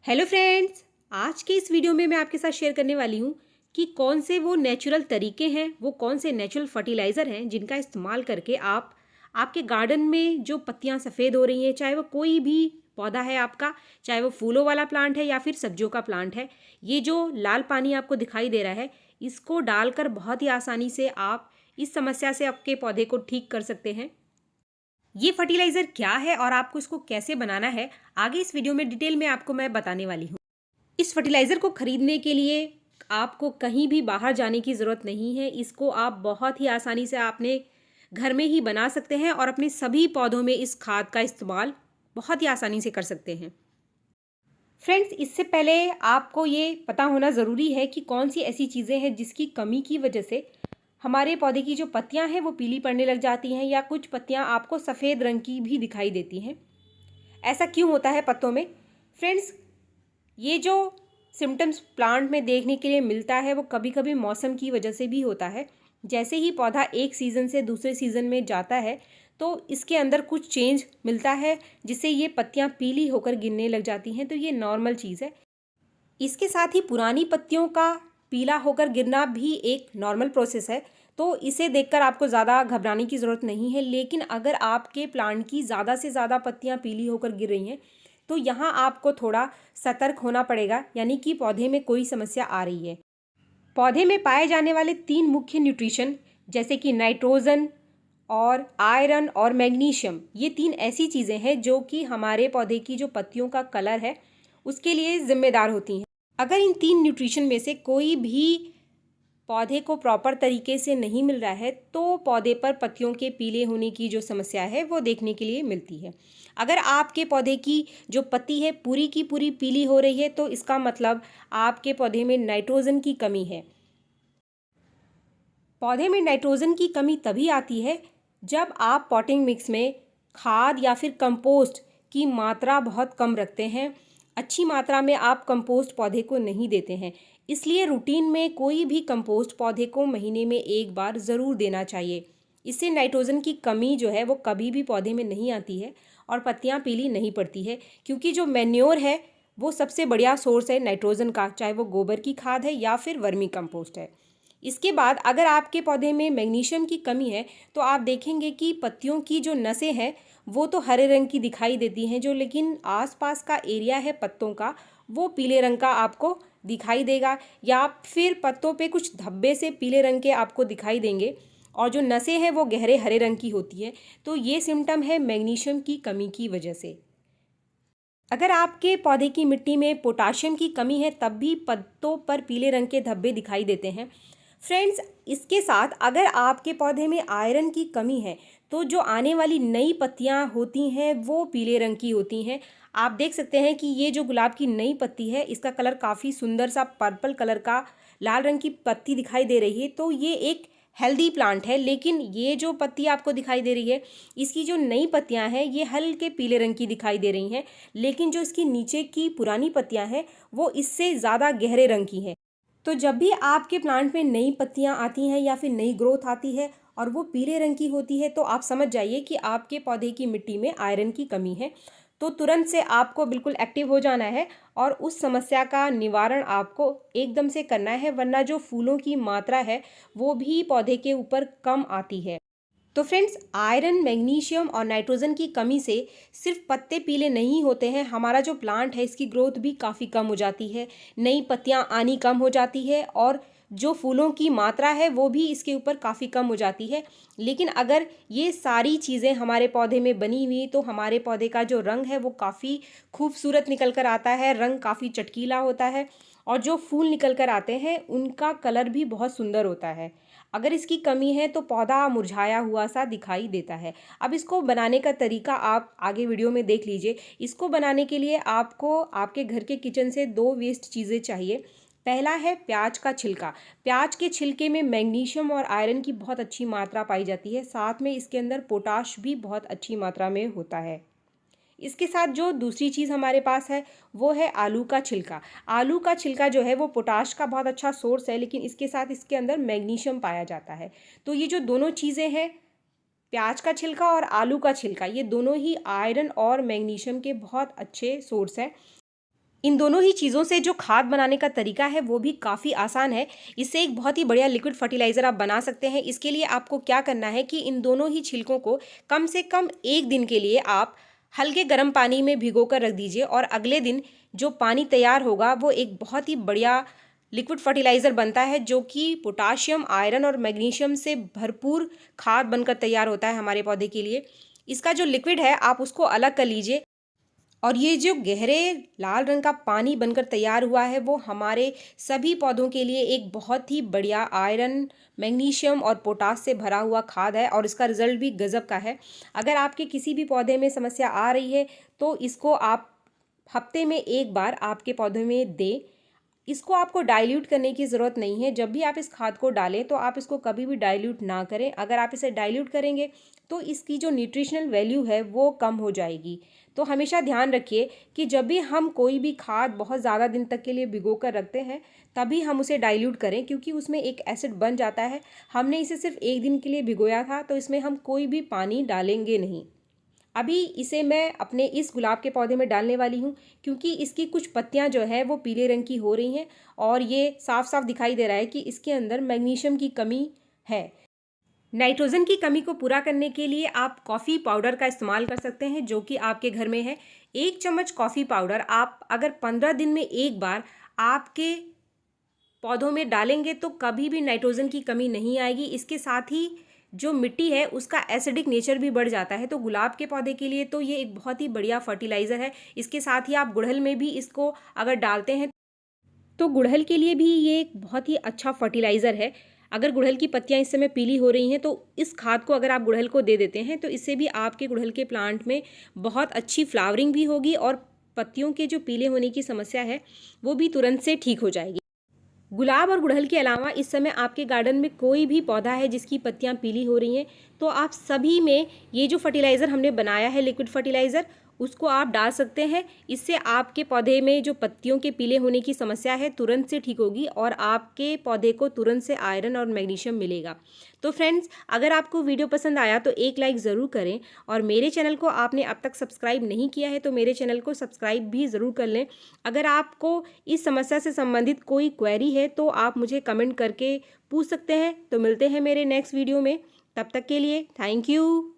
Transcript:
Hello friends, आज के इस वीडियो में मैं आपके साथ शेयर करने वाली हूँ कि कौन से वो नेचुरल तरीके हैं, वो कौन से नेचुरल फर्टिलाइज़र हैं जिनका इस्तेमाल करके आप आपके गार्डन में जो पत्तियाँ सफ़ेद हो रही हैं, चाहे वो कोई भी पौधा है आपका, चाहे वो फूलों वाला प्लांट है या फिर सब्जियों का प्लांट है, ये जो लाल पानी आपको दिखाई दे रहा है, इसको डालकर बहुत ही आसानी से आप इस समस्या से आपके पौधे को ठीक कर सकते हैं। ये फर्टिलाइज़र क्या है और आपको इसको कैसे बनाना है, आगे इस वीडियो में डिटेल में आपको मैं बताने वाली हूँ। इस फर्टिलाइज़र को खरीदने के लिए आपको कहीं भी बाहर जाने की ज़रूरत नहीं है। इसको आप बहुत ही आसानी से अपने घर में ही बना सकते हैं और अपने सभी पौधों में इस खाद का इस्तेमाल बहुत ही आसानी से कर सकते हैं। फ्रेंड्स, इससे पहले आपको ये पता होना ज़रूरी है कि कौन सी ऐसी चीज़ें हैं जिसकी कमी की वजह से हमारे पौधे की जो पत्तियां हैं वो पीली पड़ने लग जाती हैं या कुछ पत्तियां आपको सफ़ेद रंग की भी दिखाई देती हैं। ऐसा क्यों होता है पत्तों में? फ्रेंड्स, ये जो सिम्टम्स प्लांट में देखने के लिए मिलता है वो कभी कभी मौसम की वजह से भी होता है। जैसे ही पौधा एक सीज़न से दूसरे सीज़न में जाता है तो इसके अंदर कुछ चेंज मिलता है जिससे ये पत्तियां पीली होकर गिरने लग जाती हैं, तो ये नॉर्मल चीज़ है। इसके साथ ही पुरानी पत्तियों का पीला होकर गिरना भी एक नॉर्मल प्रोसेस है, तो इसे देखकर आपको ज़्यादा घबराने की ज़रूरत नहीं है। लेकिन अगर आपके प्लांट की ज़्यादा से ज़्यादा पत्तियां पीली होकर गिर रही हैं तो यहाँ आपको थोड़ा सतर्क होना पड़ेगा, यानी कि पौधे में कोई समस्या आ रही है। पौधे में पाए जाने वाले 3 मुख्य न्यूट्रिशन जैसे कि नाइट्रोजन और आयरन और मैग्नीशियम, ये 3 ऐसी चीज़ें हैं जो कि हमारे पौधे की जो पत्तियों का कलर है उसके लिए ज़िम्मेदार होती हैं। अगर इन 3 न्यूट्रिशन में से कोई भी पौधे को प्रॉपर तरीके से नहीं मिल रहा है तो पौधे पर पत्तियों के पीले होने की जो समस्या है वो देखने के लिए मिलती है। अगर आपके पौधे की जो पत्ती है पूरी की पूरी पीली हो रही है तो इसका मतलब आपके पौधे में नाइट्रोजन की कमी है। पौधे में नाइट्रोजन की कमी तभी आती है जब आप पॉटिंग मिक्स में खाद या फिर कंपोस्ट की मात्रा बहुत कम रखते हैं। अच्छी मात्रा में आप कंपोस्ट पौधे को नहीं देते हैं, इसलिए रूटीन में कोई भी कंपोस्ट पौधे को महीने में एक बार ज़रूर देना चाहिए। इससे नाइट्रोजन की कमी जो है वो कभी भी पौधे में नहीं आती है और पत्तियां पीली नहीं पड़ती है, क्योंकि जो मैन्योर है वो सबसे बढ़िया सोर्स है नाइट्रोजन का, चाहे वो गोबर की खाद है या फिर वर्मी कंपोस्ट है। इसके बाद अगर आपके पौधे में मैग्नीशियम की कमी है तो आप देखेंगे कि पत्तियों की जो नसें हैं वो तो हरे रंग की दिखाई देती हैं, जो लेकिन आसपास का एरिया है पत्तों का वो पीले रंग का आपको दिखाई देगा, या फिर पत्तों पे कुछ धब्बे से पीले रंग के आपको दिखाई देंगे और जो नसें हैं वो गहरे हरे रंग की होती है। तो ये सिम्टम है मैग्नीशियम की कमी की वजह से। अगर आपके पौधे की मिट्टी में पोटाशियम की कमी है तब भी पत्तों पर पीले रंग के धब्बे दिखाई देते हैं। फ्रेंड्स, इसके साथ अगर आपके पौधे में आयरन की कमी है तो जो आने वाली नई पत्तियां होती हैं वो पीले रंग की होती हैं। आप देख सकते हैं कि ये जो गुलाब की नई पत्ती है इसका कलर काफ़ी सुंदर सा पर्पल कलर का लाल रंग की पत्ती दिखाई दे रही है, तो ये एक हेल्दी प्लांट है। लेकिन ये जो पत्ती आपको दिखाई दे रही है इसकी जो नई पत्तियां हैं ये हल्के पीले रंग की दिखाई दे रही हैं, लेकिन जो इसकी नीचे की पुरानी पत्तियां हैं वो इससे ज़्यादा गहरे रंग की हैं। तो जब भी आपके प्लांट में नई पत्तियां आती हैं या फिर नई ग्रोथ आती है और वो पीले रंग की होती है तो आप समझ जाइए कि आपके पौधे की मिट्टी में आयरन की कमी है। तो तुरंत से आपको बिल्कुल एक्टिव हो जाना है और उस समस्या का निवारण आपको एकदम से करना है, वरना जो फूलों की मात्रा है वो भी पौधे के ऊपर कम आती है। तो फ्रेंड्स, आयरन, मैग्नीशियम और नाइट्रोजन की कमी से सिर्फ पत्ते पीले नहीं होते हैं, हमारा जो प्लांट है इसकी ग्रोथ भी काफ़ी कम हो जाती है, नई पत्तियां आनी कम हो जाती है और जो फूलों की मात्रा है वो भी इसके ऊपर काफ़ी कम हो जाती है। लेकिन अगर ये सारी चीज़ें हमारे पौधे में बनी हुई तो हमारे पौधे का जो रंग है वो काफ़ी खूबसूरत निकल कर आता है, रंग काफ़ी चटकीला होता है और जो फूल निकल कर आते हैं उनका कलर भी बहुत सुंदर होता है। अगर इसकी कमी है तो पौधा मुरझाया हुआ सा दिखाई देता है। अब इसको बनाने का तरीका आप आगे वीडियो में देख लीजिए। इसको बनाने के लिए आपको आपके घर के किचन से 2 वेस्ट चीज़ें चाहिए। पहला है प्याज का छिलका। प्याज के छिलके में मैग्नीशियम और आयरन की बहुत अच्छी मात्रा पाई जाती है, साथ में इसके अंदर पोटाश भी बहुत अच्छी मात्रा में होता है। इसके साथ जो दूसरी चीज़ हमारे पास है वो है आलू का छिलका। आलू का छिलका जो है वो पोटाश का बहुत अच्छा सोर्स है, लेकिन इसके साथ इसके अंदर मैग्नीशियम पाया जाता है। तो ये जो दोनों चीज़ें हैं, प्याज का छिलका और आलू का छिलका, ये दोनों ही आयरन और मैग्नीशियम के बहुत अच्छे सोर्स हैं। इन दोनों ही चीज़ों से जो खाद बनाने का तरीका है वो भी काफ़ी आसान है। इससे एक बहुत ही बढ़िया लिक्विड फर्टिलाइज़र आप बना सकते हैं। इसके लिए आपको क्या करना है कि इन दोनों ही छिलकों को कम से कम 1 दिन के लिए आप हल्के गर्म पानी में भिगो कर रख दीजिए और अगले दिन जो पानी तैयार होगा वो एक बहुत ही बढ़िया लिक्विड फर्टिलाइज़र बनता है, जो कि पोटाशियम, आयरन और मैग्नीशियम से भरपूर खाद बनकर तैयार होता है हमारे पौधे के लिए। इसका जो लिक्विड है आप उसको अलग कर लीजिए और ये जो गहरे लाल रंग का पानी बनकर तैयार हुआ है वो हमारे सभी पौधों के लिए एक बहुत ही बढ़िया आयरन, मैग्नीशियम और पोटाश से भरा हुआ खाद है और इसका रिजल्ट भी गजब का है। अगर आपके किसी भी पौधे में समस्या आ रही है तो इसको आप हफ्ते में 1 बार आपके पौधे में दें। इसको आपको डाइल्यूट करने की ज़रूरत नहीं है। जब भी आप इस खाद को डालें तो आप इसको कभी भी डाइल्यूट ना करें। अगर आप इसे डाइल्यूट करेंगे तो इसकी जो न्यूट्रिशनल वैल्यू है वो कम हो जाएगी। तो हमेशा ध्यान रखिए कि जब भी हम कोई भी खाद बहुत ज़्यादा दिन तक के लिए भिगो कर रखते हैं तभी हम उसे डाइल्यूट करें, क्योंकि उसमें एक एसिड बन जाता है। हमने इसे सिर्फ 1 दिन के लिए भिगोया था तो इसमें हम कोई भी पानी डालेंगे नहीं। अभी इसे मैं अपने इस गुलाब के पौधे में डालने वाली हूँ, क्योंकि इसकी कुछ पत्तियाँ जो है वो पीले रंग की हो रही हैं और ये साफ साफ दिखाई दे रहा है कि इसके अंदर मैग्नीशियम की कमी है। नाइट्रोजन की कमी को पूरा करने के लिए आप कॉफ़ी पाउडर का इस्तेमाल कर सकते हैं, जो कि आपके घर में है। 1 चम्मच कॉफ़ी पाउडर आप अगर 15 दिन में 1 बार आपके पौधों में डालेंगे तो कभी भी नाइट्रोजन की कमी नहीं आएगी। इसके साथ ही जो मिट्टी है उसका एसिडिक नेचर भी बढ़ जाता है। तो गुलाब के पौधे के लिए तो ये एक बहुत ही बढ़िया फर्टिलाइज़र है। इसके साथ ही आप गुड़हल में भी इसको अगर डालते हैं तो गुड़हल के लिए भी ये एक बहुत ही अच्छा फर्टिलाइज़र है। अगर गुड़हल की पत्तियां इस समय पीली हो रही हैं तो इस खाद को अगर आप गुड़हल को दे देते हैं तो इससे भी आपके गुड़हल के प्लांट में बहुत अच्छी फ्लावरिंग भी होगी और पत्तियों के जो पीले होने की समस्या है वो भी तुरंत से ठीक हो जाएगी। गुलाब और गुड़हल के अलावा इस समय आपके गार्डन में कोई भी पौधा है जिसकी पत्तियां पीली हो रही हैं तो आप सभी में ये जो फर्टिलाइज़र हमने बनाया है लिक्विड फर्टिलाइज़र उसको आप डाल सकते हैं। इससे आपके पौधे में जो पत्तियों के पीले होने की समस्या है तुरंत से ठीक होगी और आपके पौधे को तुरंत से आयरन और मैग्नीशियम मिलेगा। तो फ्रेंड्स, अगर आपको वीडियो पसंद आया तो एक लाइक ज़रूर करें और मेरे चैनल को आपने अब तक सब्सक्राइब नहीं किया है तो मेरे चैनल को सब्सक्राइब भी ज़रूर कर लें। अगर आपको इस समस्या से संबंधित कोई क्वेरी है तो आप मुझे कमेंट करके पूछ सकते हैं। तो मिलते हैं मेरे नेक्स्ट वीडियो में, तब तक के लिए थैंक यू।